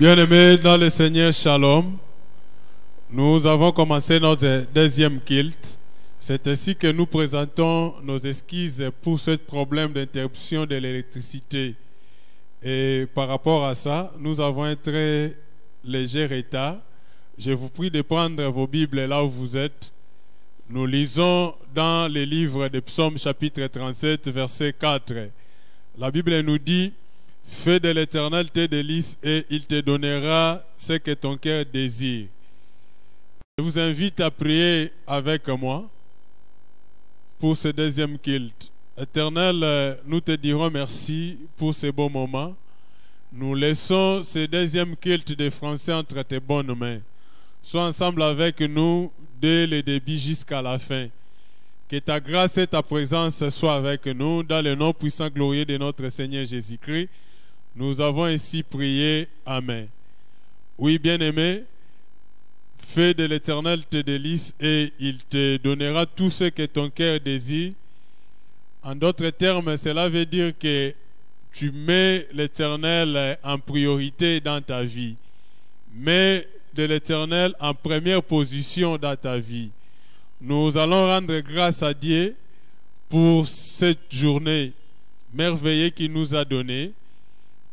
Bien-aimés dans le Seigneur, Shalom. Nous avons commencé notre deuxième culte. C'est ainsi que nous présentons nos excuses pour ce problème d'interruption de l'électricité. Et par rapport à ça, nous avons un très léger retard. Je vous prie de prendre vos Bibles là où vous êtes. Nous lisons dans le livre de Psaumes chapitre 37, verset 4. La Bible nous dit: fais de l'Éternel tes délices et il te donnera ce que ton cœur désire. Je vous invite à prier avec moi pour ce deuxième culte. Éternel, nous te dirons merci pour ce beau moment. Nous laissons ce deuxième culte de français entre tes bonnes mains. Sois ensemble avec nous dès le début jusqu'à la fin. Que ta grâce et ta présence soient avec nous dans le nom puissant glorieux de notre Seigneur Jésus-Christ. Nous avons ainsi prié. Amen. Oui, bien-aimé, fais de l'Éternel tes délices et il te donnera tout ce que ton cœur désire. En d'autres termes, cela veut dire que tu mets l'Éternel en priorité dans ta vie. Mets de l'Éternel en première position dans ta vie. Nous allons rendre grâce à Dieu pour cette journée merveilleuse qu'il nous a donnée.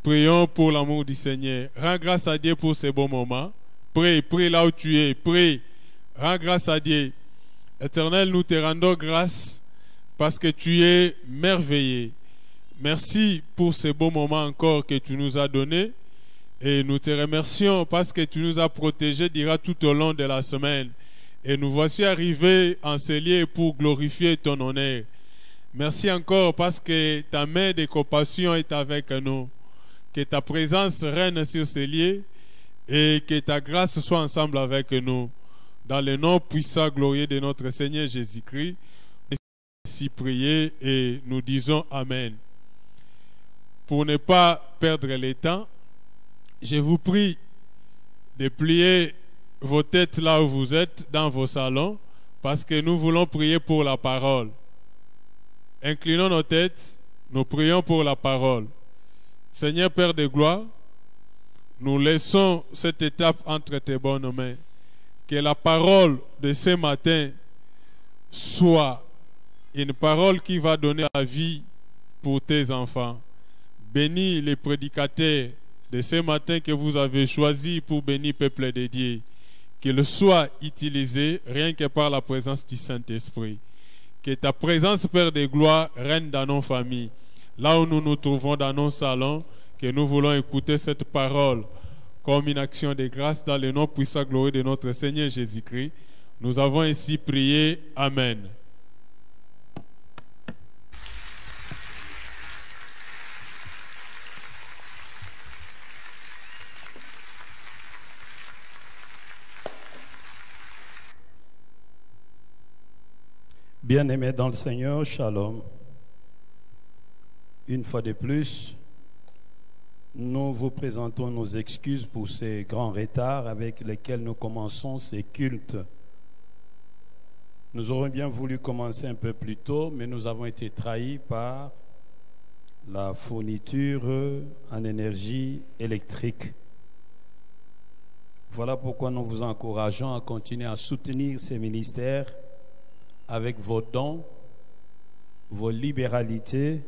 Prions pour l'amour du Seigneur. Rends grâce à Dieu pour ces bons moments. Prie là où tu es. Prie. Rends grâce à Dieu. Éternel, nous te rendons grâce parce que tu es merveilleux. Merci pour ces beaux moments encore que tu nous as donnés. Et nous te remercions parce que tu nous as protégés, dira, tout au long de la semaine. Et nous voici arrivés en ce lieu pour glorifier ton honneur. Merci encore parce que ta main de compassion est avec nous. Que ta présence règne sur ces lieux et que ta grâce soit ensemble avec nous. Dans le nom puissant, glorieux de notre Seigneur Jésus-Christ, ainsi prier et nous disons Amen. Pour ne pas perdre le temps, je vous prie de plier vos têtes là où vous êtes, dans vos salons, parce que nous voulons prier pour la parole. Inclinons nos têtes, nous prions pour la parole. Seigneur Père de gloire, nous laissons cette étape entre tes bonnes mains. Que la parole de ce matin soit une parole qui va donner la vie pour tes enfants. Bénis les prédicateurs de ce matin que vous avez choisi pour bénir le peuple de Dieu. Qu'il soit utilisé rien que par la présence du Saint-Esprit. Que ta présence, Père de gloire, règne dans nos familles. Là où nous nous trouvons dans nos salons, que nous voulons écouter cette parole comme une action de grâce dans le nom puissant glorieux de notre Seigneur Jésus-Christ. Nous avons ainsi prié. Amen. Bien-aimés dans le Seigneur, Shalom. Une fois de plus, nous vous présentons nos excuses pour ces grands retards avec lesquels nous commençons ces cultes. Nous aurions bien voulu commencer un peu plus tôt, mais nous avons été trahis par la fourniture en énergie électrique. Voilà pourquoi nous vous encourageons à continuer à soutenir ces ministères avec vos dons, vos libéralités,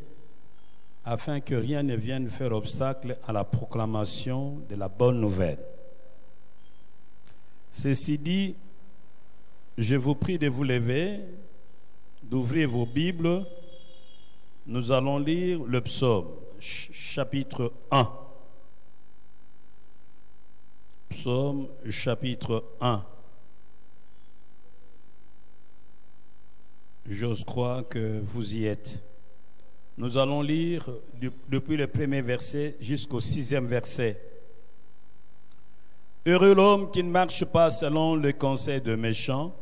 afin que rien ne vienne faire obstacle à la proclamation de la bonne nouvelle. Ceci dit, je vous prie de vous lever, d'ouvrir vos Bibles. Nous allons lire le psaume, chapitre 1. Psaume, chapitre 1. J'ose croire que vous y êtes. Nous allons lire depuis le premier verset jusqu'au 6e verset. Heureux l'homme qui ne marche pas selon le conseil de méchants,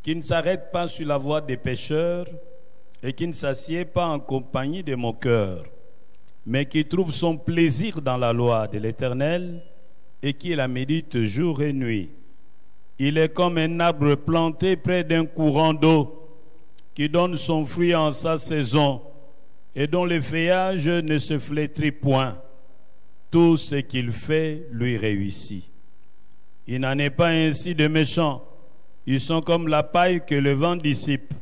qui ne s'arrête pas sur la voie des pécheurs et qui ne s'assied pas en compagnie des moqueurs, mais qui trouve son plaisir dans la loi de l'Éternel et qui la médite jour et nuit. Il est comme un arbre planté près d'un courant d'eau qui donne son fruit en sa saison et dont le feuillage ne se flétrit point. tout ce qu'il fait lui réussit. Il n'en est pas ainsi de méchants. Ils sont comme la paille que le vent dissipe.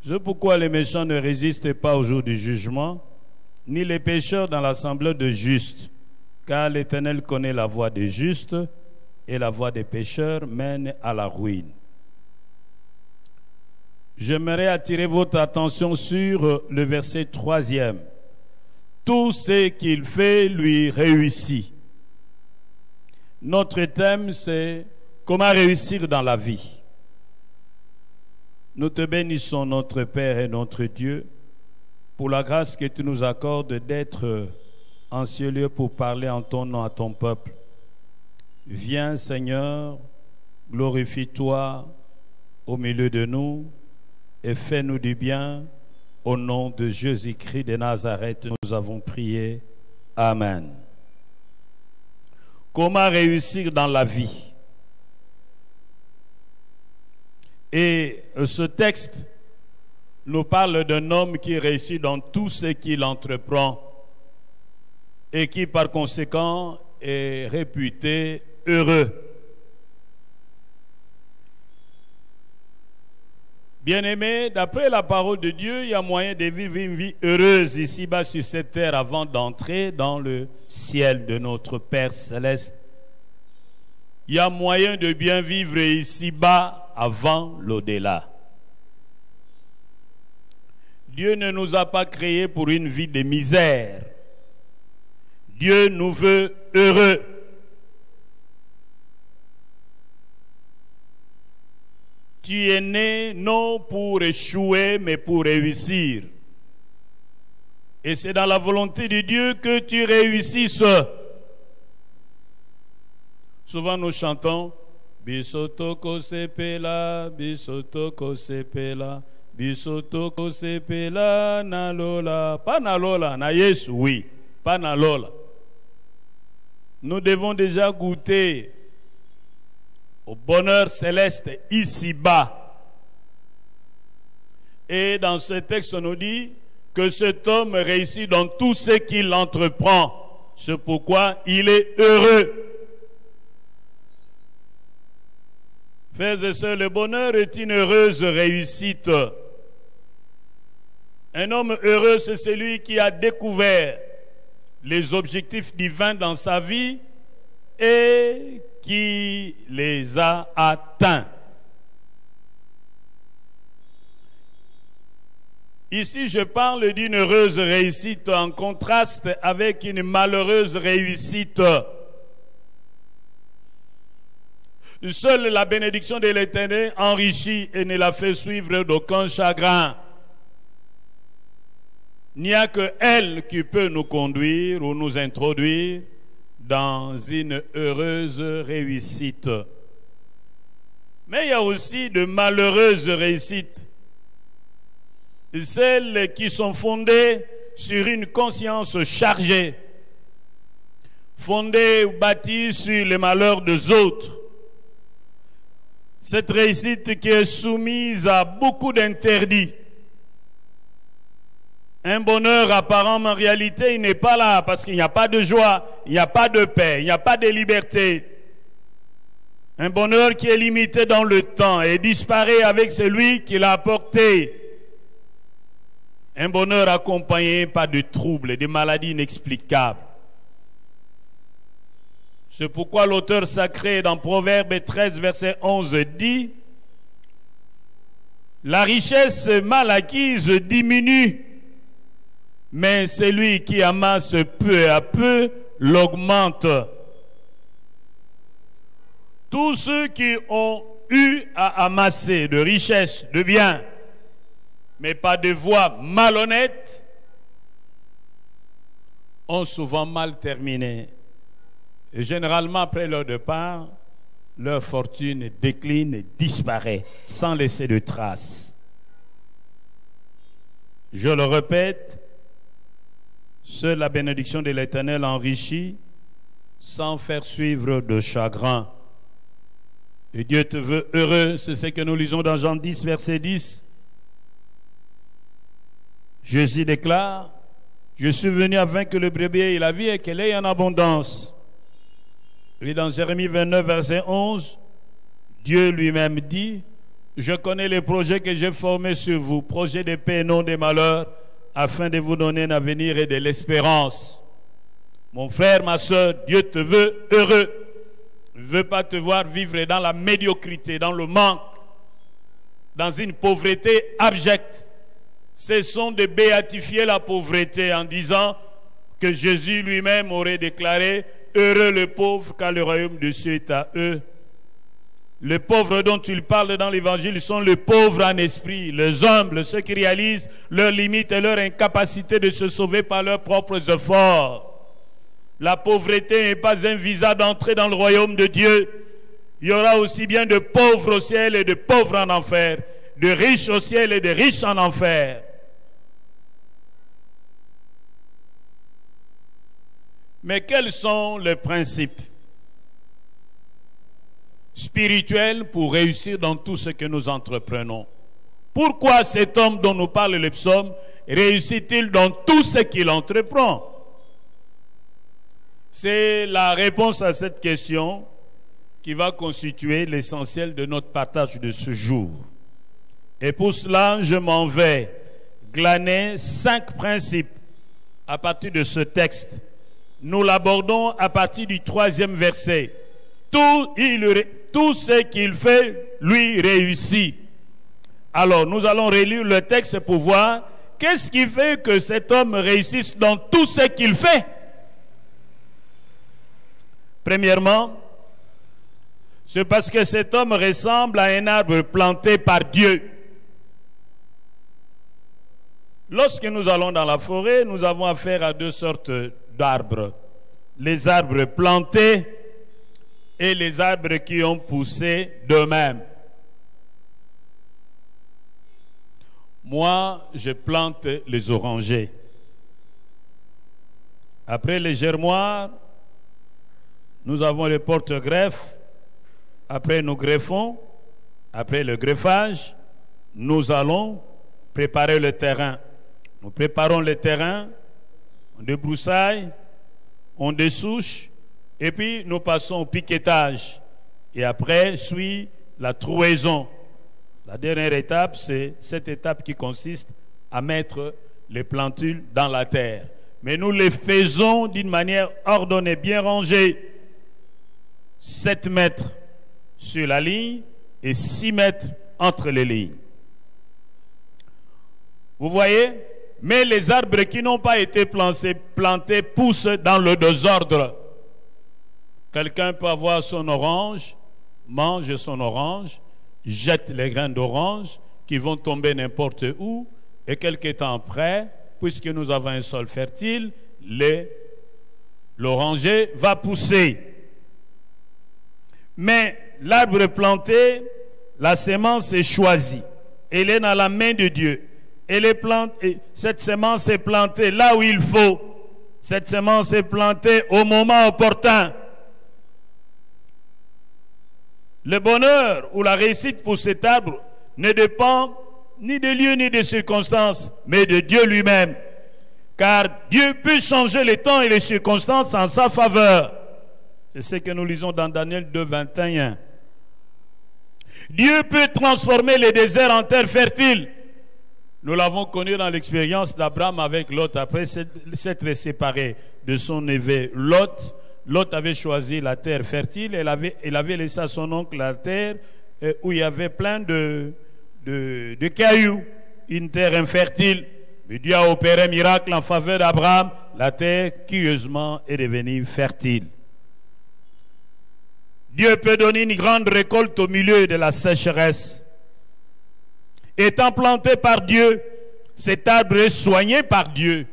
C'est pourquoi les méchants ne résistent pas au jour du jugement, ni les pécheurs dans l'assemblée de justes. Car l'Éternel connaît la voie des justes, et la voie des pécheurs mène à la ruine. J'aimerais attirer votre attention sur le verset 3e. Tout ce qu'il fait lui réussit. Notre thème, c'est comment réussir dans la vie. Nous te bénissons, notre Père et notre Dieu, pour la grâce que tu nous accordes d'être en ce lieu pour parler en ton nom à ton peuple. Viens, Seigneur, glorifie-toi au milieu de nous et fais-nous du bien. Au nom de Jésus-Christ de Nazareth, nous avons prié. Amen. Comment réussir dans la vie? Et ce texte nous parle d'un homme qui réussit dans tout ce qu'il entreprend et qui, par conséquent, est réputé heureux. Bien-aimés, d'après la parole de Dieu, il y a moyen de vivre une vie heureuse ici-bas sur cette terre avant d'entrer dans le ciel de notre Père céleste. Il y a moyen de bien vivre ici-bas avant l'au-delà. Dieu ne nous a pas créés pour une vie de misère. Dieu nous veut heureux. Tu es né non pour échouer, mais pour réussir. Et c'est dans la volonté de Dieu que tu réussisses. Souvent nous chantons Bisotoko sepela, bisotoko sepela, bisotoko sepela, nalola. Pas nalola, na Yesu, oui, pas nalola. Nous devons déjà goûter au bonheur céleste ici-bas. Et dans ce texte, on nous dit que cet homme réussit dans tout ce qu'il entreprend. C'est pourquoi il est heureux. Frères et sœurs, le bonheur est une heureuse réussite. Un homme heureux, c'est celui qui a découvert les objectifs divins dans sa vie et qui les a atteints. Ici, je parle d'une heureuse réussite en contraste avec une malheureuse réussite. Seule la bénédiction de l'Éternel enrichit et ne la fait suivre d'aucun chagrin. Il n'y a que elle qui peut nous conduire ou nous introduire dans une heureuse réussite. Mais il y a aussi de malheureuses réussites. Celles qui sont fondées sur une conscience chargée, fondée ou bâtie sur les malheurs des autres. Cette réussite qui est soumise à beaucoup d'interdits. Un bonheur apparent, mais en réalité, il n'est pas là parce qu'il n'y a pas de joie, il n'y a pas de paix, il n'y a pas de liberté. Un bonheur qui est limité dans le temps et disparaît avec celui qui l'a apporté. Un bonheur accompagné par de troubles, de maladies inexplicables. C'est pourquoi l'auteur sacré dans Proverbe 13, verset 11 dit « La richesse mal acquise diminue, mais celui qui amasse peu à peu l'augmente. » Tous ceux qui ont eu à amasser de richesses, de biens, mais pas de voies malhonnêtes, ont souvent mal terminé. Et généralement, après leur départ, leur fortune décline et disparaît sans laisser de traces. Je le répète, seule la bénédiction de l'Éternel enrichit sans faire suivre de chagrin. Et Dieu te veut heureux, c'est ce que nous lisons dans Jean 10, verset 10. Jésus déclare, Je suis venu afin que le brebis ait la vie et qu'elle ait en abondance. Et dans Jérémie 29, verset 11, Dieu lui-même dit, je connais les projets que j'ai formés sur vous, projets de paix et non de malheur, afin de vous donner un avenir et de l'espérance. Mon frère, ma soeur, Dieu te veut heureux. Il ne veut pas te voir vivre dans la médiocrité, dans le manque, dans une pauvreté abjecte. Cessons de béatifier la pauvreté en disant que Jésus lui-même aurait déclaré « Heureux le pauvre, car le royaume des cieux est à eux ». Les pauvres dont il parle dans l'évangile sont les pauvres en esprit, les humbles, ceux qui réalisent leurs limites et leur incapacité de se sauver par leurs propres efforts. La pauvreté n'est pas un visa d'entrée dans le royaume de Dieu. Il y aura aussi bien de pauvres au ciel et de pauvres en enfer, de riches au ciel et de riches en enfer. Mais quels sont les principes spirituels pour réussir dans tout ce que nous entreprenons? Pourquoi cet homme dont nous parle le psaume réussit-il dans tout ce qu'il entreprend? C'est la réponse à cette question qui va constituer l'essentiel de notre partage de ce jour. Et pour cela, je m'en vais glaner 5 principes à partir de ce texte. Nous l'abordons à partir du 3e verset. Tout ce qu'il fait, lui réussit. Alors, nous allons relire le texte pour voir qu'est-ce qui fait que cet homme réussisse dans tout ce qu'il fait. Premièrement, c'est parce que cet homme ressemble à un arbre planté par Dieu. Lorsque nous allons dans la forêt, nous avons affaire à 2 sortes d'arbres. Les arbres plantés et les arbres qui ont poussé d'eux-mêmes. Moi, je plante les orangers. Après les germoirs, nous avons les porte-greffes. Après, nous greffons. Après le greffage, nous allons préparer le terrain. Nous préparons le terrain, on débroussaille, on dessouche, et puis nous passons au piquetage. Et après suit la trouaison. La dernière étape, c'est cette étape qui consiste à mettre les plantules dans la terre. Mais nous les faisons d'une manière ordonnée, bien rangée. 7 mètres sur la ligne et 6 mètres entre les lignes. Vous voyez? Mais les arbres qui n'ont pas été plantés poussent dans le désordre. Quelqu'un peut avoir son orange, mange son orange, jette les graines d'orange qui vont tomber n'importe où, et quelque temps après, puisque nous avons un sol fertile, l'oranger va pousser. Mais l'arbre planté, la semence est choisie. Elle est dans la main de Dieu. Cette semence est plantée là où il faut. Cette semence est plantée au moment opportun. Le bonheur ou la réussite pour cet arbre ne dépend ni de lieu ni de circonstances, mais de Dieu lui-même. Car Dieu peut changer les temps et les circonstances en sa faveur. C'est ce que nous lisons dans Daniel 2, 21. Dieu peut transformer les déserts en terre fertile. Nous l'avons connu dans l'expérience d'Abraham avec Lot. Après s'être séparé de son neveu Lot, Lot avait choisi la terre fertile. Il avait laissé à son oncle la terre où il y avait plein de cailloux, une terre infertile. Mais Dieu a opéré un miracle en faveur d'Abraham. La terre, curieusement, est devenue fertile. Dieu peut donner une grande récolte au milieu de la sécheresse. Étant planté par Dieu, cet arbre est soigné par Dieu.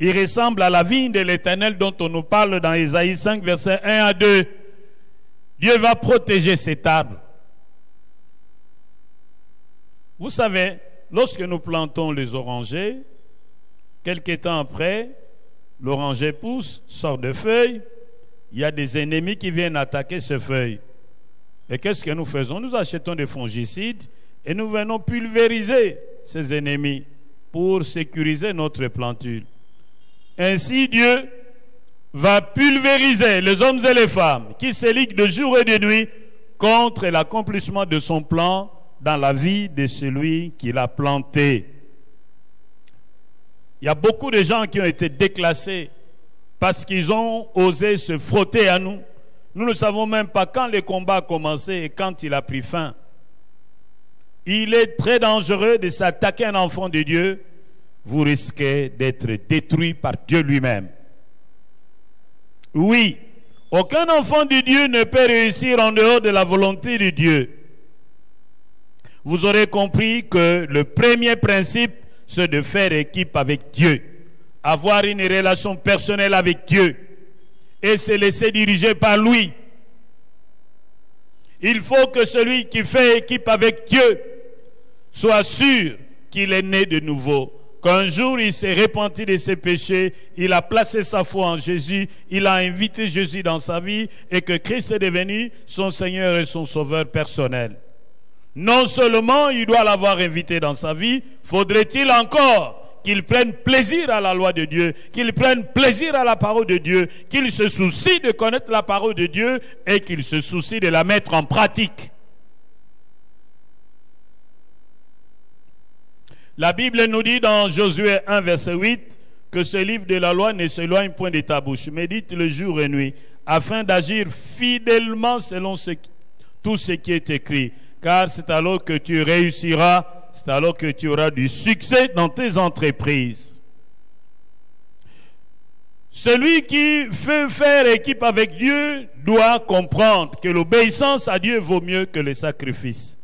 Il ressemble à la vigne de l'Éternel dont on nous parle dans Ésaïe 5, versets 1 à 2. Dieu va protéger cet arbre. Vous savez, lorsque nous plantons les orangers, quelque temps après, l'oranger pousse, sort de feuilles. Il y a des ennemis qui viennent attaquer ces feuilles. Et qu'est-ce que nous faisons? Nous achetons des fongicides et nous venons pulvériser ces ennemis pour sécuriser notre plantule. Ainsi Dieu va pulvériser les hommes et les femmes qui se liguent de jour et de nuit contre l'accomplissement de son plan dans la vie de celui qui l'a planté. Il y a beaucoup de gens qui ont été déclassés parce qu'ils ont osé se frotter à nous. Nous ne savons même pas quand le combat a commencé et quand il a pris fin. Il est très dangereux de s'attaquer à un enfant de Dieu. Vous risquez d'être détruit par Dieu lui-même. Oui, aucun enfant de Dieu ne peut réussir en dehors de la volonté de Dieu. Vous aurez compris que le premier principe, c'est de faire équipe avec Dieu. Avoir une relation personnelle avec Dieu. Et se laisser diriger par lui. Il faut que celui qui fait équipe avec Dieu soit sûr qu'il est né de nouveau. Qu'un jour il s'est repenti de ses péchés, il a placé sa foi en Jésus, il a invité Jésus dans sa vie et que Christ est devenu son Seigneur et son Sauveur personnel. Non seulement il doit l'avoir invité dans sa vie, faudrait-il encore qu'il prenne plaisir à la loi de Dieu, qu'il prenne plaisir à la parole de Dieu, qu'il se soucie de connaître la parole de Dieu et qu'il se soucie de la mettre en pratique. La Bible nous dit dans Josué 1, verset 8, que ce livre de la loi ne s'éloigne point de ta bouche. Médite-le jour et nuit, afin d'agir fidèlement selon tout ce qui est écrit. Car c'est alors que tu réussiras, c'est alors que tu auras du succès dans tes entreprises. Celui qui veut faire équipe avec Dieu doit comprendre que l'obéissance à Dieu vaut mieux que les sacrifices.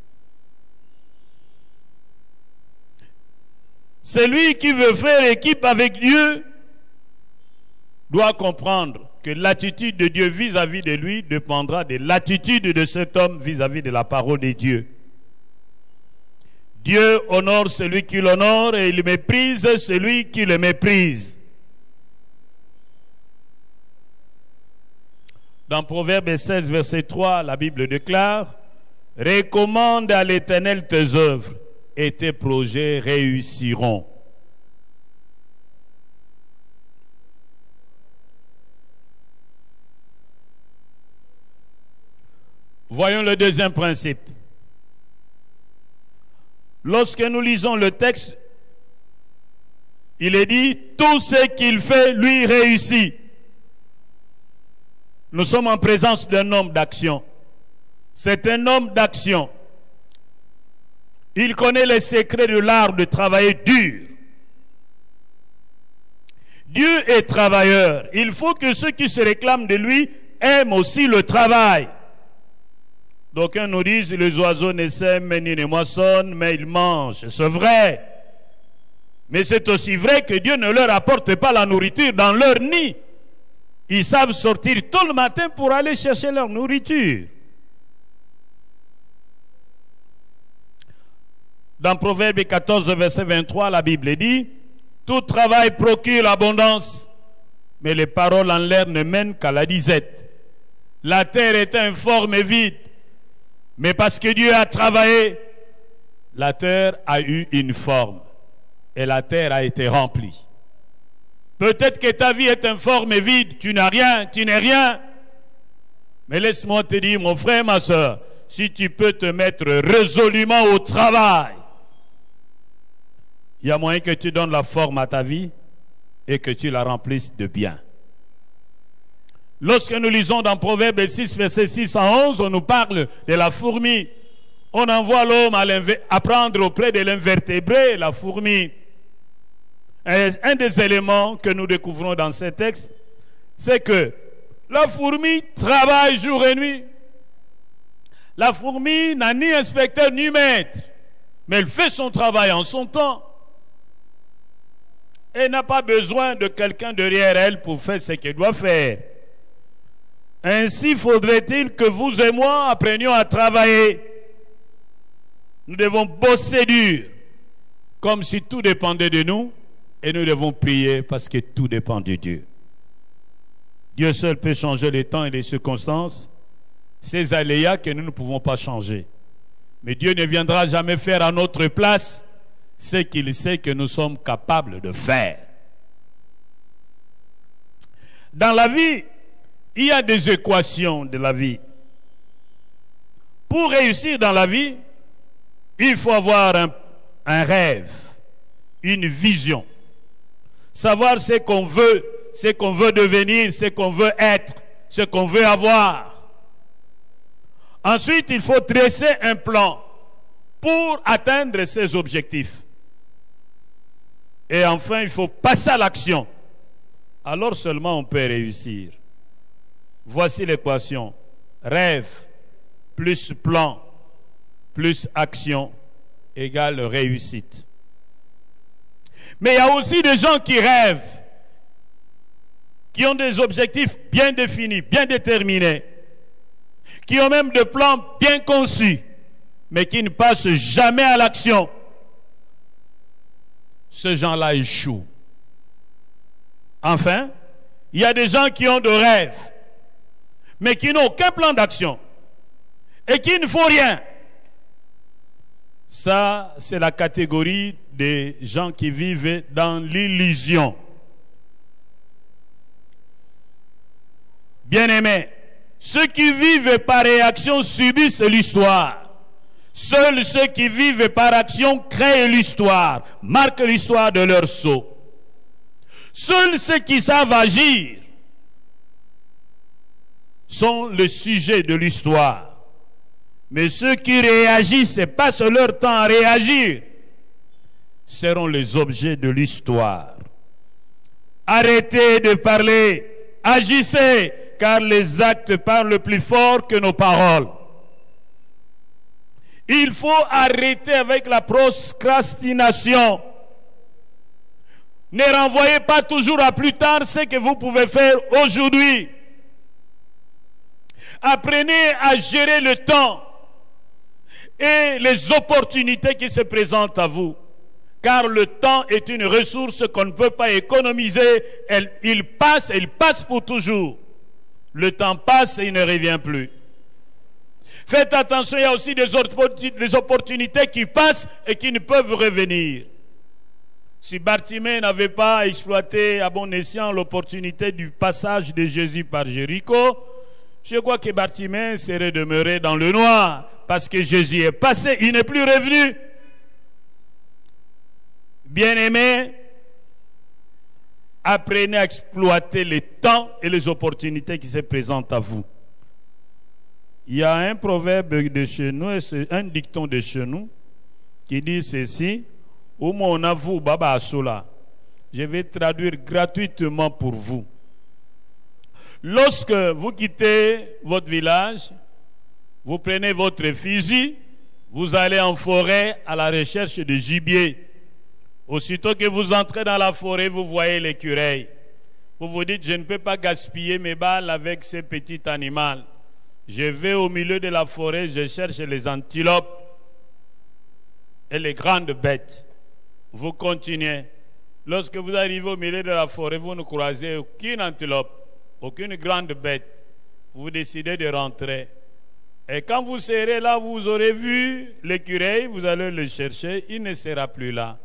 Celui qui veut faire équipe avec Dieu doit comprendre que l'attitude de Dieu vis-à-vis de lui dépendra de l'attitude de cet homme vis-à-vis de la parole de Dieu. Dieu honore celui qui l'honore et il méprise celui qui le méprise. Dans Proverbe 16, verset 3, la Bible déclare « Recommande à l'Éternel tes œuvres et tes projets réussiront. » Voyons le deuxième principe. Lorsque nous lisons le texte, il est dit « Tout ce qu'il fait, lui réussit ». Nous sommes en présence d'un homme d'action. C'est un homme d'action. Il connaît les secrets de l'art de travailler dur. Dieu est travailleur. Il faut que ceux qui se réclament de lui aiment aussi le travail. D'aucuns nous disent, les oiseaux ne sèment ni ne moissonnent, mais ils mangent. C'est vrai. Mais c'est aussi vrai que Dieu ne leur apporte pas la nourriture dans leur nid. Ils savent sortir tôt le matin pour aller chercher leur nourriture. Dans Proverbe 14, verset 23, la Bible dit, « Tout travail procure l'abondance, mais les paroles en l'air ne mènent qu'à la disette. La terre est informe et vide, mais parce que Dieu a travaillé, la terre a eu une forme et la terre a été remplie. » Peut-être que ta vie est informe et vide, tu n'as rien, tu n'es rien. Mais laisse-moi te dire, mon frère, ma soeur, si tu peux te mettre résolument au travail, il y a moyen que tu donnes la forme à ta vie et que tu la remplisses de bien. Lorsque nous lisons dans Proverbe 6, verset 6 à 11, on nous parle de la fourmi. On envoie l'homme à prendre auprès de l'invertébré, la fourmi. Un des éléments que nous découvrons dans ces textes, c'est que la fourmi travaille jour et nuit. La fourmi n'a ni inspecteur ni maître, mais elle fait son travail en son temps. Elle n'a pas besoin de quelqu'un derrière elle pour faire ce qu'elle doit faire. Ainsi faudrait-il que vous et moi apprenions à travailler. Nous devons bosser dur, comme si tout dépendait de nous. Et nous devons prier parce que tout dépend de Dieu. Dieu seul peut changer les temps et les circonstances, ces aléas que nous ne pouvons pas changer. Mais Dieu ne viendra jamais faire à notre place ce qu'il sait que nous sommes capables de faire. Dans la vie, il y a des équations de la vie. Pour réussir dans la vie, il faut avoir un rêve, une vision. Savoir ce qu'on veut devenir, ce qu'on veut être, ce qu'on veut avoir. Ensuite, il faut dresser un plan pour atteindre ces objectifs. Et enfin, il faut passer à l'action. Alors seulement on peut réussir. Voici l'équation. Rêve plus plan plus action égale réussite. Mais il y a aussi des gens qui rêvent, qui ont des objectifs bien définis, bien déterminés, qui ont même des plans bien conçus, mais qui ne passent jamais à l'action. Ces gens-là échouent. Enfin, il y a des gens qui ont des rêves, mais qui n'ont aucun plan d'action et qui ne font rien. Ça, c'est la catégorie des gens qui vivent dans l'illusion. Bien-aimés, ceux qui vivent par réaction subissent l'histoire. Seuls ceux qui vivent par action créent l'histoire, marquent l'histoire de leur sceau. Seuls ceux qui savent agir sont le sujet de l'histoire. Mais ceux qui réagissent et passent leur temps à réagir seront les objets de l'histoire. Arrêtez de parler, agissez, car les actes parlent plus fort que nos paroles. Il faut arrêter avec la procrastination. Ne renvoyez pas toujours à plus tard ce que vous pouvez faire aujourd'hui. Apprenez à gérer le temps et les opportunités qui se présentent à vous. Car le temps est une ressource qu'on ne peut pas économiser. Il passe pour toujours. Le temps passe et il ne revient plus. Faites attention, il y a aussi des opportunités qui passent et qui ne peuvent revenir. Si Bartimée n'avait pas exploité à bon escient l'opportunité du passage de Jésus par Jéricho, je crois que Bartimée serait demeuré dans le noir, parce que Jésus est passé, il n'est plus revenu. Bien-aimés, apprenez à exploiter les temps et les opportunités qui se présentent à vous. Il y a un proverbe de chez nous, un dicton de chez nous, qui dit ceci: je vais traduire gratuitement pour vous. Lorsque vous quittez votre village, vous prenez votre fusil, vous allez en forêt à la recherche de gibier. Aussitôt que vous entrez dans la forêt, vous voyez l'écureuil. Vous vous dites, je ne peux pas gaspiller mes balles avec ce petit animal. Je vais au milieu de la forêt, je cherche les antilopes et les grandes bêtes. Vous continuez. Lorsque vous arrivez au milieu de la forêt, vous ne croisez aucune antilope, aucune grande bête. Vous décidez de rentrer. Et quand vous serez là, vous aurez vu l'écureuil, vous allez le chercher, il ne sera plus là.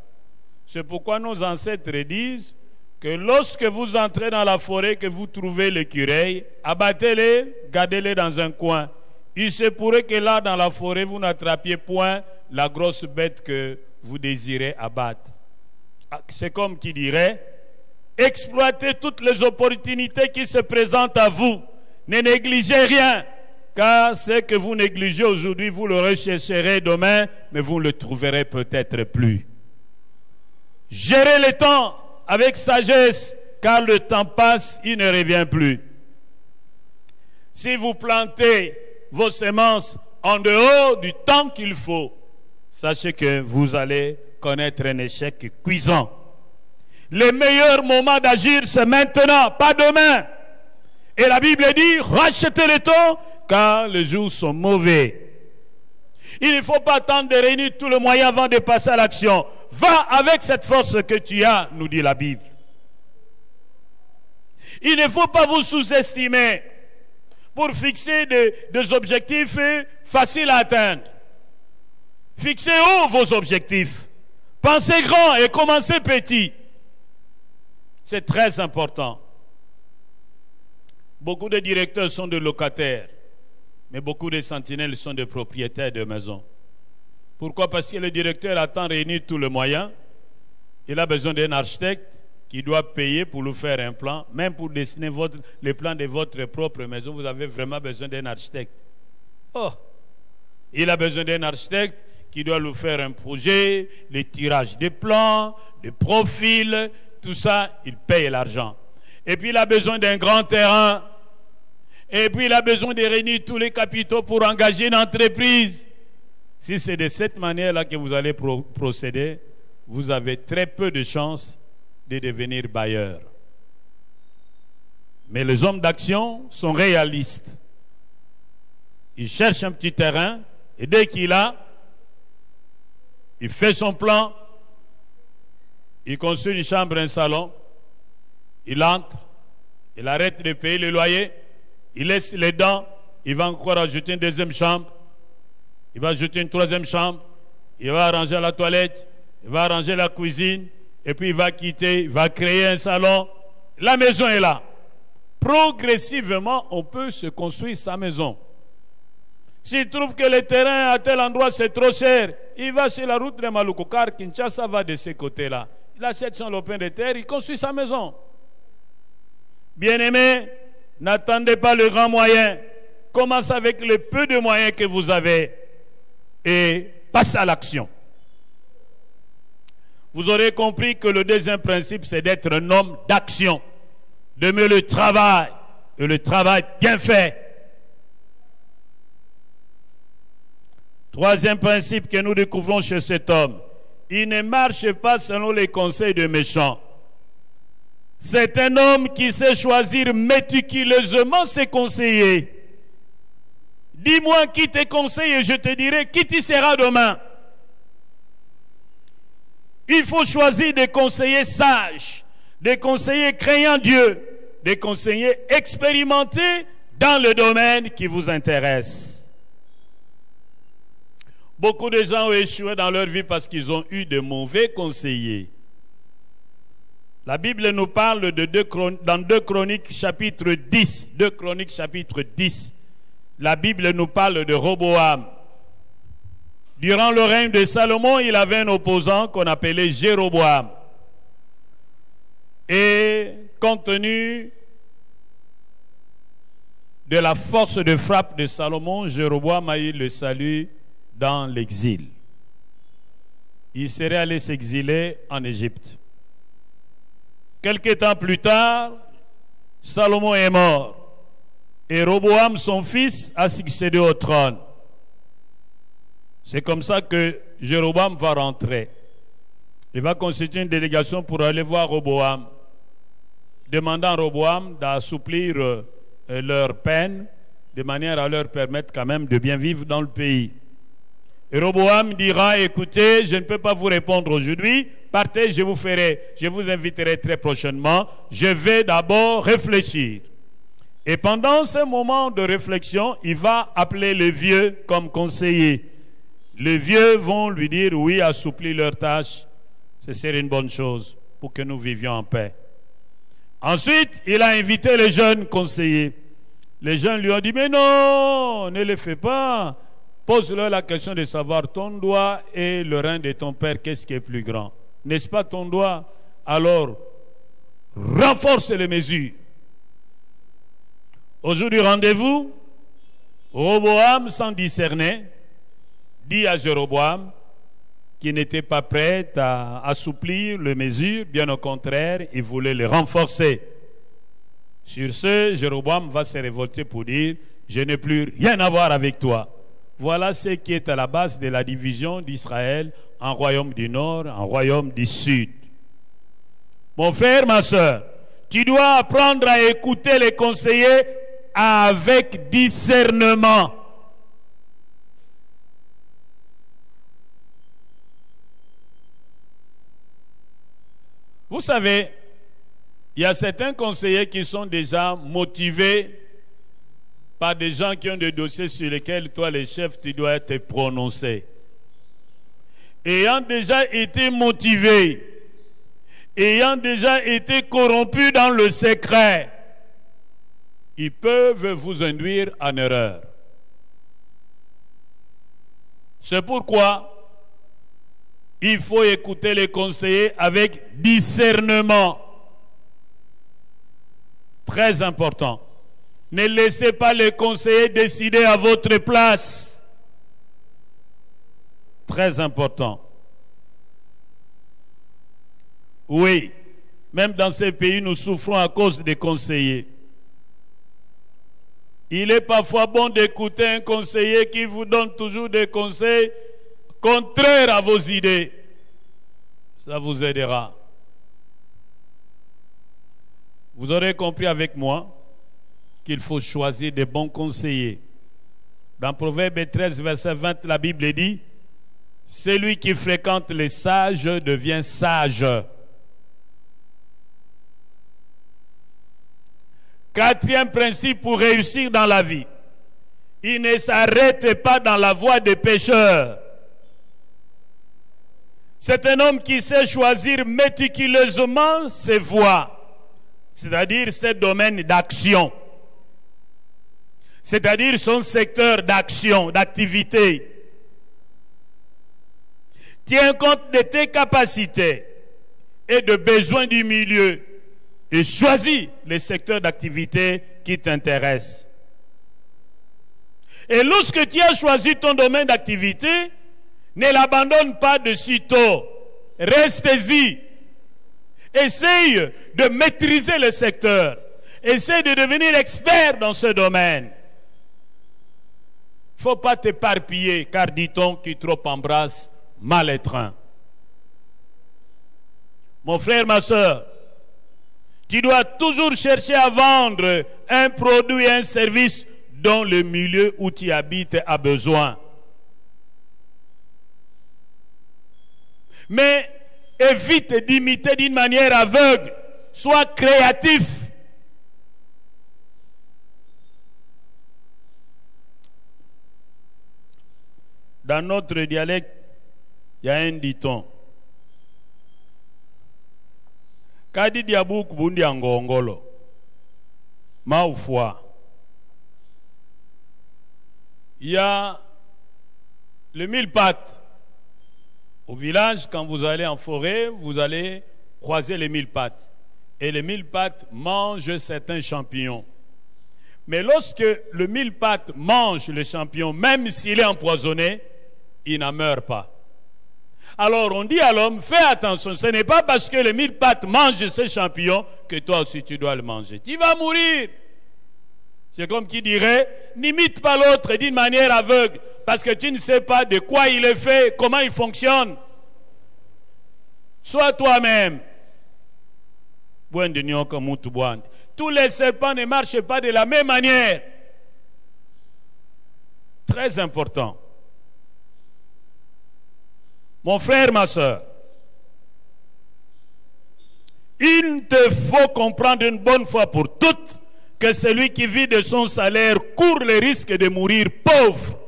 C'est pourquoi nos ancêtres disent que lorsque vous entrez dans la forêt, que vous trouvez l'écureuil, abattez-les, gardez-les dans un coin. Il se pourrait que là, dans la forêt, vous n'attrapiez point la grosse bête que vous désirez abattre. C'est comme qui dirait, exploitez toutes les opportunités qui se présentent à vous. Ne négligez rien, car ce que vous négligez aujourd'hui, vous le rechercherez demain, mais vous ne le trouverez peut-être plus. Gérez le temps avec sagesse, car le temps passe, il ne revient plus. Si vous plantez vos semences en dehors du temps qu'il faut, sachez que vous allez connaître un échec cuisant. Le meilleur moment d'agir, c'est maintenant, pas demain. Et la Bible dit, rachetez le temps, car les jours sont mauvais. Il ne faut pas attendre de réunir tout le moyen avant de passer à l'action. Va avec cette force que tu as, nous dit la Bible. Il ne faut pas vous sous-estimer pour fixer des objectifs faciles à atteindre. Fixez haut vos objectifs. Pensez grand et commencez petit. C'est très important. Beaucoup de directeurs sont des locataires, mais beaucoup de sentinelles sont des propriétaires de maisons. Pourquoi? Parce que le directeur attend réunir tous les moyens. Il a besoin d'un architecte qui doit payer pour lui faire un plan. Même pour dessiner les plans de votre propre maison, vous avez vraiment besoin d'un architecte. Oh, il a besoin d'un architecte qui doit lui faire un projet, les tirages des plans, des profils, tout ça, il paye l'argent. Et puis il a besoin d'un grand terrain. Et puis il a besoin de réunir tous les capitaux pour engager une entreprise. Si c'est de cette manière-là que vous allez procéder, vous avez très peu de chances de devenir bailleur. Mais les hommes d'action sont réalistes. Ils cherchent un petit terrain et dès qu'il a, il fait son plan, il construit une chambre, un salon, il entre, il arrête de payer le loyer, il laisse les dents, il va encore ajouter une deuxième chambre, il va ajouter une troisième chambre, il va arranger la toilette, il va arranger la cuisine, et puis il va quitter, il va créer un salon. La maison est là. Progressivement, on peut se construire sa maison. S'il trouve que le terrain à tel endroit c'est trop cher, il va sur la route de Maluku, car Kinshasa va de ce côté-là. Il achète son lopin de terre, il construit sa maison. Bien-aimés, n'attendez pas le grand moyen. Commencez avec le peu de moyens que vous avez et passez à l'action. Vous aurez compris que le deuxième principe, c'est d'être un homme d'action, d'aimer le travail, et le travail bien fait. Troisième principe que nous découvrons chez cet homme, il ne marche pas selon les conseils de méchants. C'est un homme qui sait choisir méticuleusement ses conseillers. Dis-moi qui te conseille et je te dirai qui tu seras demain. Il faut choisir des conseillers sages, des conseillers craignant Dieu, des conseillers expérimentés dans le domaine qui vous intéresse. Beaucoup de gens ont échoué dans leur vie parce qu'ils ont eu de mauvais conseillers. La Bible nous parle de dans 2 Chroniques chapitre 10. 2 Chroniques chapitre 10. La Bible nous parle de Roboam. Durant le règne de Salomon, il avait un opposant qu'on appelait Jéroboam. Et compte tenu de la force de frappe de Salomon, Jéroboam a eu le salut dans l'exil. Il serait allé s'exiler en Égypte. Quelque temps plus tard, Salomon est mort. Et Roboam, son fils, a succédé au trône. C'est comme ça que Jéroboam va rentrer. Il va constituer une délégation pour aller voir Roboam, demandant à Roboam d'assouplir leur peine, de manière à leur permettre quand même de bien vivre dans le pays. Et Roboam dira, écoutez, je ne peux pas vous répondre aujourd'hui, partez, je vous inviterai très prochainement, je vais d'abord réfléchir. Et pendant ce moment de réflexion, il va appeler les vieux comme conseiller. Les vieux vont lui dire, oui, assouplir leurs tâches, ce serait une bonne chose pour que nous vivions en paix. Ensuite, il a invité les jeunes conseillers. Les jeunes lui ont dit, mais non, ne le fais pas. Pose-leur la question de savoir ton doigt et le rein de ton père, qu'est-ce qui est plus grand? N'est-ce pas ton doigt? Alors, renforce les mesures. Au jour du rendez-vous, Roboam, sans discerner, dit à Jéroboam qu'il n'était pas prêt à assouplir les mesures, bien au contraire, il voulait les renforcer. Sur ce, Jéroboam va se révolter pour dire, je n'ai plus rien à voir avec toi. Voilà ce qui est à la base de la division d'Israël en royaume du nord, en royaume du sud. Mon frère, ma soeur, tu dois apprendre à écouter les conseillers avec discernement. Vous savez, il y a certains conseillers qui sont déjà motivés par des gens qui ont des dossiers sur lesquels toi, le chef, tu dois te prononcer. Ayant déjà été motivés, ayant déjà été corrompus dans le secret, ils peuvent vous induire en erreur. C'est pourquoi il faut écouter les conseillers avec discernement. Très important. Ne laissez pas les conseillers décider à votre place. Très important. Oui, même dans ces pays, nous souffrons à cause des conseillers. Il est parfois bon d'écouter un conseiller qui vous donne toujours des conseils contraires à vos idées. Ça vous aidera. Vous aurez compris avec moi qu'il faut choisir des bons conseillers. Dans Proverbe 13, verset 20, la Bible dit « Celui qui fréquente les sages devient sage ». Quatrième principe pour réussir dans la vie. Il ne s'arrête pas dans la voie des pécheurs. C'est un homme qui sait choisir méticuleusement ses voies, c'est-à-dire ses domaines d'action, c'est-à-dire son secteur d'action, d'activité. Tiens compte de tes capacités et de besoins du milieu et choisis les secteurs d'activité qui t'intéressent. Et lorsque tu as choisi ton domaine d'activité, ne l'abandonne pas de sitôt. Reste-y. Essaye de maîtriser le secteur. Essaye de devenir expert dans ce domaine. Il ne faut pas t'éparpiller, car dit-on qui trop embrasse mal étreint. Mon frère, ma soeur, tu dois toujours chercher à vendre un produit et un service dont le milieu où tu habites a besoin. Mais évite d'imiter d'une manière aveugle. Sois créatif. Dans notre dialecte, il y a un dicton. Kadi diabouk bundi angongolo. Maoufwa. Il y a le mille pattes. Au village, quand vous allez en forêt, vous allez croiser les mille pattes. Et les mille pattes mangent certains champignons. Mais lorsque le mille pattes mange le champignon, même s'il est empoisonné, il n'en meurt pas. Alors on dit à l'homme, fais attention, ce n'est pas parce que les mille pattes mangent ces champignons que toi aussi tu dois le manger. Tu vas mourir. C'est comme qui dirait, n'imite pas l'autre d'une manière aveugle, parce que tu ne sais pas de quoi il est fait, comment il fonctionne. Sois toi-même. Tous les serpents ne marchent pas de la même manière. Très important. Mon frère, ma soeur, il te faut comprendre une bonne fois pour toutes que celui qui vit de son salaire court le risque de mourir pauvre.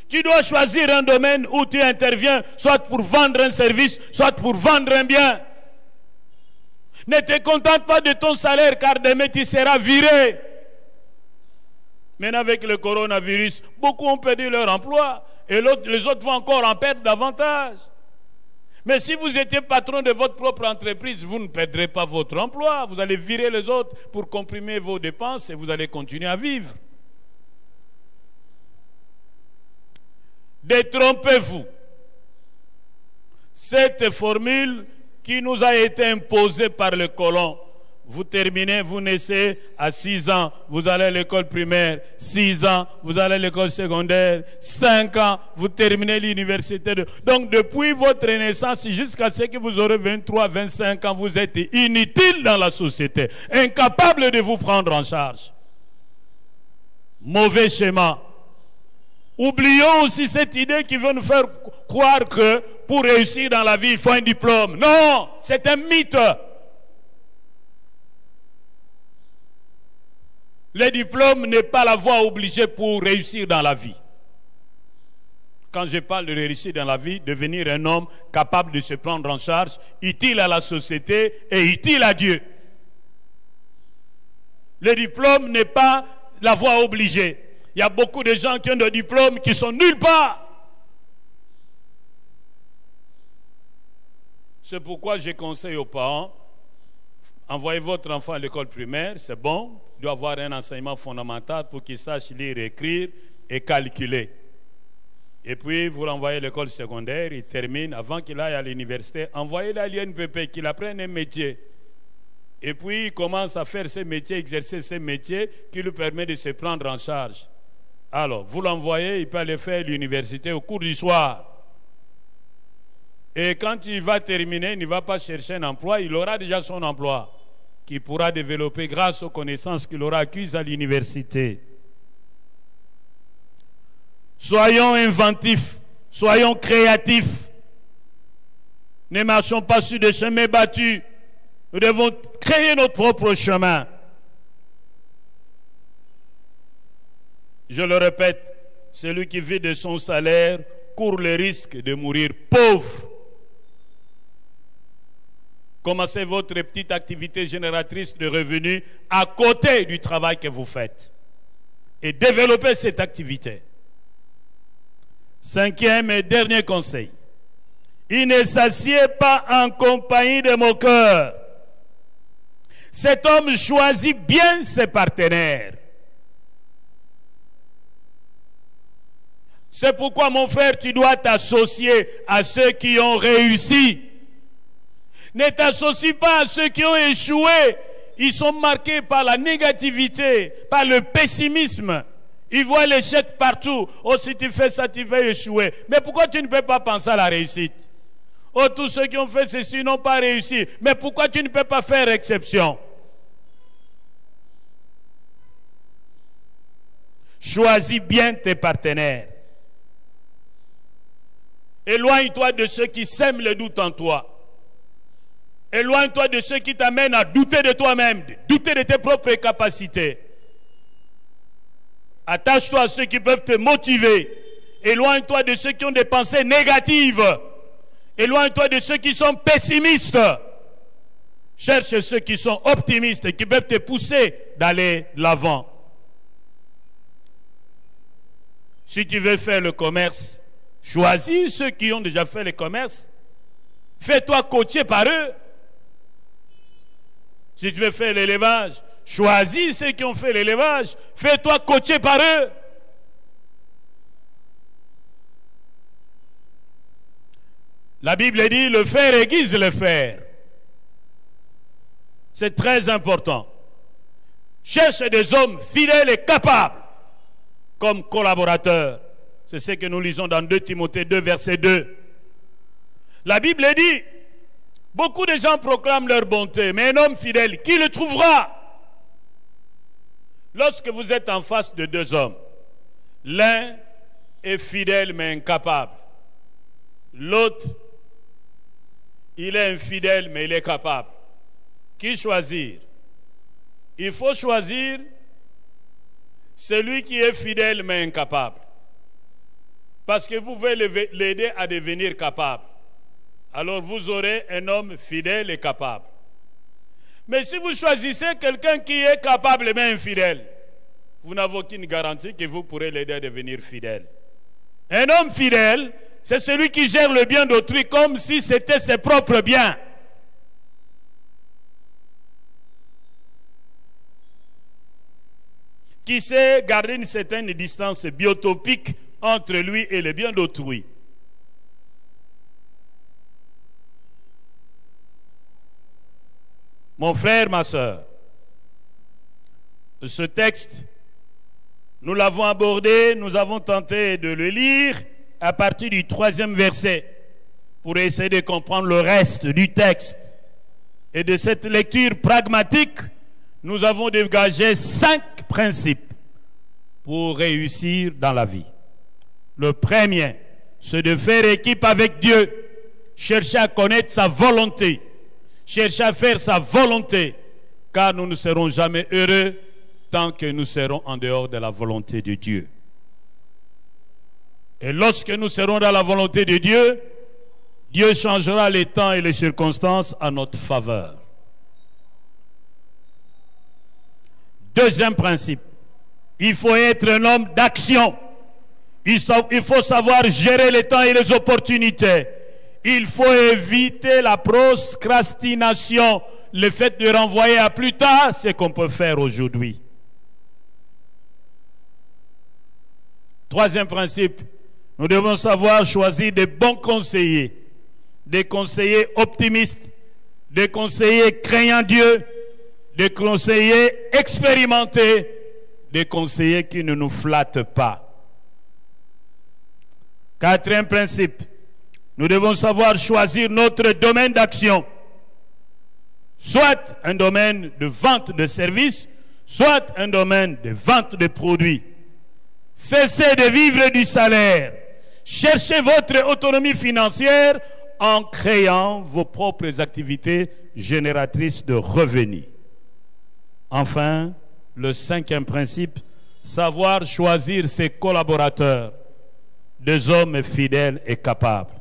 Tu dois choisir un domaine où tu interviens, soit pour vendre un service, soit pour vendre un bien. Ne te contente pas de ton salaire, car demain tu seras viré. Maintenant avec le coronavirus, beaucoup ont perdu leur emploi et les autres vont encore en perdre davantage. Mais si vous étiez patron de votre propre entreprise, vous ne perdrez pas votre emploi. Vous allez virer les autres pour comprimer vos dépenses et vous allez continuer à vivre. Détrompez-vous. Cette formule qui nous a été imposée par le colon. Vous terminez, vous naissez à 6 ans, vous allez à l'école primaire, 6 ans, vous allez à l'école secondaire, 5 ans, vous terminez l'université. Donc depuis votre naissance jusqu'à ce que vous aurez 23, 25 ans, vous êtes inutile dans la société, incapable de vous prendre en charge. Mauvais schéma. Oublions aussi cette idée qui veut nous faire croire que pour réussir dans la vie, il faut un diplôme. Non, c'est un mythe. Le diplôme n'est pas la voie obligée pour réussir dans la vie. Quand je parle de réussir dans la vie, devenir un homme capable de se prendre en charge, utile à la société et utile à Dieu. Le diplôme n'est pas la voie obligée. Il y a beaucoup de gens qui ont des diplômes qui sont nulle part. C'est pourquoi je conseille aux parents, envoyez votre enfant à l'école primaire, c'est bon, il doit avoir un enseignement fondamental pour qu'il sache lire, écrire et calculer. Et puis, vous l'envoyez à l'école secondaire, il termine, avant qu'il aille à l'université, envoyez-le à l'INPP, qu'il apprenne un métier. Et puis, il commence à faire ses métiers, exercer ses métiers, qui lui permet de se prendre en charge. Alors, vous l'envoyez, il peut aller faire l'université au cours du soir. Et quand il va terminer, il ne va pas chercher un emploi, il aura déjà son emploi, qu'il pourra développer grâce aux connaissances qu'il aura acquises à l'université. Soyons inventifs, soyons créatifs. Ne marchons pas sur des chemins battus. Nous devons créer notre propre chemin. Je le répète, celui qui vit de son salaire court le risque de mourir pauvre. Commencez votre petite activité génératrice de revenus à côté du travail que vous faites. Et développez cette activité. Cinquième et dernier conseil. Il ne s'assied pas en compagnie de moqueurs. Cet homme choisit bien ses partenaires. C'est pourquoi, mon frère, tu dois t'associer à ceux qui ont réussi. Ne t'associe pas à ceux qui ont échoué. Ils sont marqués par la négativité, par le pessimisme. Ils voient l'échec partout. Oh, si tu fais ça, tu vas échouer. Mais pourquoi tu ne peux pas penser à la réussite? Oh, tous ceux qui ont fait ceci n'ont pas réussi. Mais pourquoi tu ne peux pas faire exception? Choisis bien tes partenaires. Éloigne-toi de ceux qui sèment le doute en toi. Éloigne-toi de ceux qui t'amènent à douter de toi-même, douter de tes propres capacités. Attache-toi à ceux qui peuvent te motiver. Éloigne-toi de ceux qui ont des pensées négatives. Éloigne-toi de ceux qui sont pessimistes. Cherche ceux qui sont optimistes, qui peuvent te pousser d'aller de l'avant. Si tu veux faire le commerce, choisis ceux qui ont déjà fait le commerce. Fais-toi coacher par eux. Si tu veux faire l'élevage, choisis ceux qui ont fait l'élevage. Fais-toi coacher par eux. La Bible dit, le fer aiguise le fer. C'est très important. Cherche des hommes fidèles et capables comme collaborateurs. C'est ce que nous lisons dans 2 Timothée 2, verset 2. La Bible dit, beaucoup de gens proclament leur bonté, mais un homme fidèle, qui le trouvera? Lorsque vous êtes en face de 2 hommes, l'un est fidèle mais incapable. L'autre, il est infidèle mais il est capable. Qui choisir? Il faut choisir celui qui est fidèle mais incapable. Parce que vous pouvez l'aider à devenir capable. Alors vous aurez un homme fidèle et capable. Mais si vous choisissez quelqu'un qui est capable mais infidèle, vous n'avez aucune garantie que vous pourrez l'aider à devenir fidèle. Un homme fidèle, c'est celui qui gère le bien d'autrui comme si c'était ses propres biens. Qui sait garder une certaine distance biotopique entre lui et le bien d'autrui. Mon frère, ma soeur, ce texte, nous l'avons abordé, nous avons tenté de le lire à partir du 3e verset pour essayer de comprendre le reste du texte. Et de cette lecture pragmatique, nous avons dégagé 5 principes pour réussir dans la vie. Le premier, c'est de faire équipe avec Dieu, chercher à connaître sa volonté, chercher à faire sa volonté, car nous ne serons jamais heureux tant que nous serons en dehors de la volonté de Dieu. Et lorsque nous serons dans la volonté de Dieu, Dieu changera les temps et les circonstances à notre faveur. Deuxième principe, il faut être un homme d'action. Il faut savoir gérer les temps et les opportunités. Il faut éviter la procrastination, le fait de renvoyer à plus tard ce qu'on peut faire aujourd'hui. Troisième principe, nous devons savoir choisir des bons conseillers, des conseillers optimistes, des conseillers craignant Dieu, des conseillers expérimentés, des conseillers qui ne nous flattent pas. Quatrième principe, nous devons savoir choisir notre domaine d'action. Soit un domaine de vente de services, soit un domaine de vente de produits. Cessez de vivre du salaire. Cherchez votre autonomie financière en créant vos propres activités génératrices de revenus. Enfin, le cinquième principe, savoir choisir ses collaborateurs, des hommes fidèles et capables.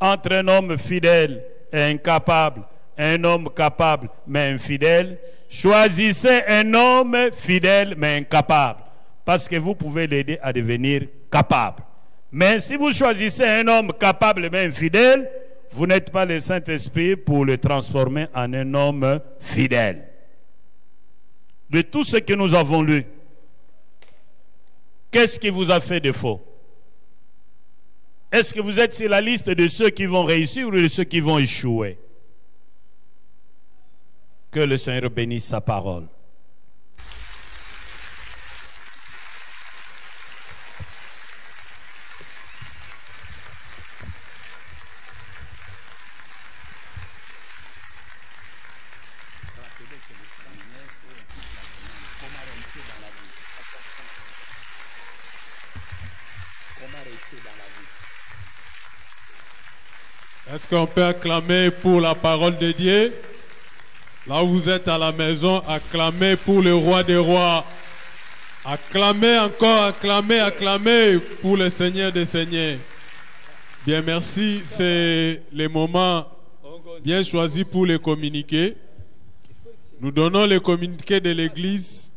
Entre un homme fidèle et incapable, un homme capable mais infidèle, choisissez un homme fidèle mais incapable, parce que vous pouvez l'aider à devenir capable. Mais si vous choisissez un homme capable mais infidèle, vous n'êtes pas le Saint-Esprit pour le transformer en un homme fidèle. De tout ce que nous avons lu, qu'est-ce qui vous a fait défaut? Est-ce que vous êtes sur la liste de ceux qui vont réussir ou de ceux qui vont échouer? Que le Seigneur bénisse sa parole. Est-ce qu'on peut acclamer pour la parole de Dieu? Là où vous êtes à la maison, acclamez pour le roi des rois. Acclamez encore, acclamez, acclamez pour le Seigneur des seigneurs. Bien, merci. C'est le moment bien choisi pour les communiquer. Nous donnons les communiqués de l'Église.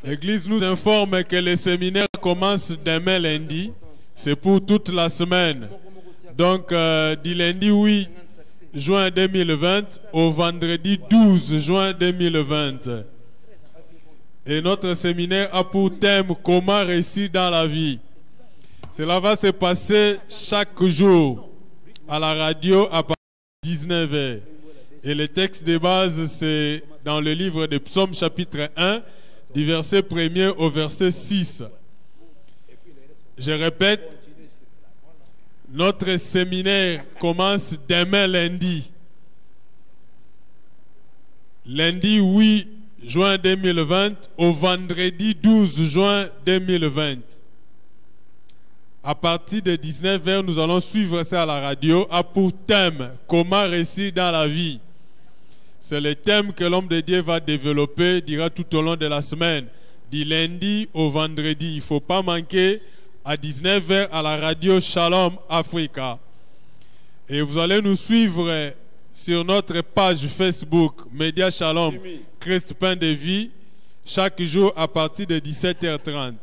L'Église nous informe que le séminaire commence demain lundi. C'est pour toute la semaine. Donc, du lundi 8 juin 2020 au vendredi 12 juin 2020. Et notre séminaire a pour thème « Comment réussir dans la vie ». Cela va se passer chaque jour à la radio à partir de 19h. Et le texte de base, c'est dans le livre de Psaumes chapitre 1, du verset 1er au verset 6. Je répète, notre séminaire commence demain lundi. Lundi 8 juin 2020 au vendredi 12 juin 2020. À partir de 19h, nous allons suivre ça à la radio, a pour thème « Comment réussir dans la vie ». C'est le thème que l'homme de Dieu va développer, dira tout au long de la semaine, du lundi au vendredi. Il ne faut pas manquer à 19h à la radio Shalom Africa. Et vous allez nous suivre sur notre page Facebook Média Shalom Christ Pain de Vie chaque jour à partir de 17h30.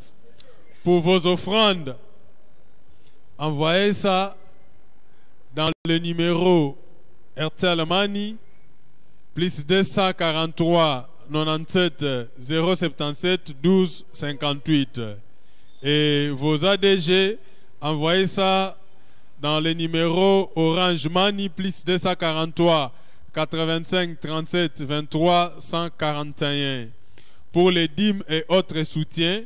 Pour vos offrandes, envoyez ça dans le numéro RTL Mani plus 243 97 077 12 58. Et vos ADG, envoyez ça dans le numéro Orange Money plus 243 85 37 23 141. Pour les dîmes et autres soutiens,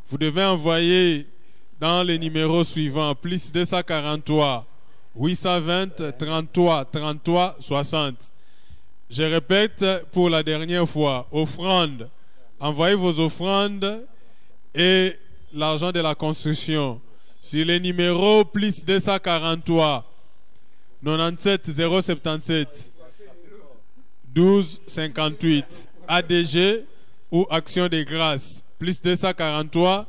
vous devez envoyer dans les numéros suivants plus 243 820 33 33 60. Je répète pour la dernière fois, offrande. Envoyez vos offrandes et l'argent de la construction sur les numéros plus 243 97 077 12 58 ADG ou Action de grâce plus 243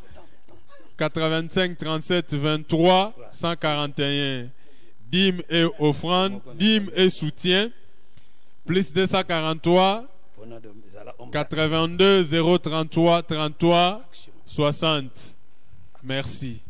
85 37 23 141. Dîmes et offrandes, dîmes et soutien plus 243 82 033 33 60. Merci.